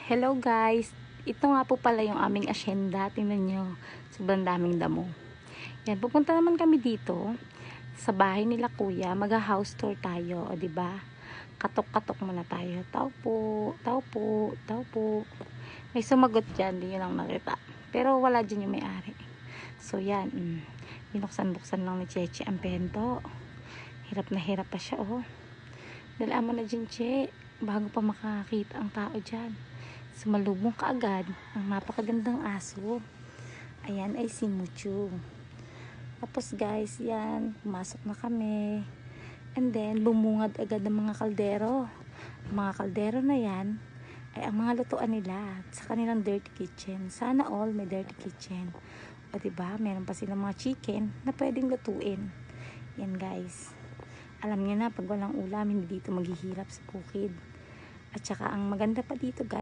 Hello guys, ito nga po pala yung aming asyenda. Tingnan nyo, sobrang daming damo. Yan, pupunta naman kami dito sa bahay nila kuya. Mag-house tour tayo, o diba? Katok-katok muna tayo. Tao po, tao po, tao po. May sumagot dyan, di yun lang nakita. Pero wala dyan yung may-ari. So yan, binuksan-buksan lang ni Cheche ang pento. Hirap na hirap pa siya, oh. Dalaan mo na dyan, Che, bago pa makakita ang tao dyan. Sumalubong kaagad ang napakagandang aso. Ayan ay si Muchu. Tapos guys, yan, pumasok na kami. And then, bumungad agad ng mga kaldero. Ang mga kaldero na yan ay ang mga lutuan nila sa kanilang dirty kitchen. Sana all may dirty kitchen. O diba, meron pa silang mga chicken na pwedeng lutuin. Yan guys. Alam niyo na, pag walang ulam, hindi dito maghihirap sa bukid. At saka ang maganda pa dito guys,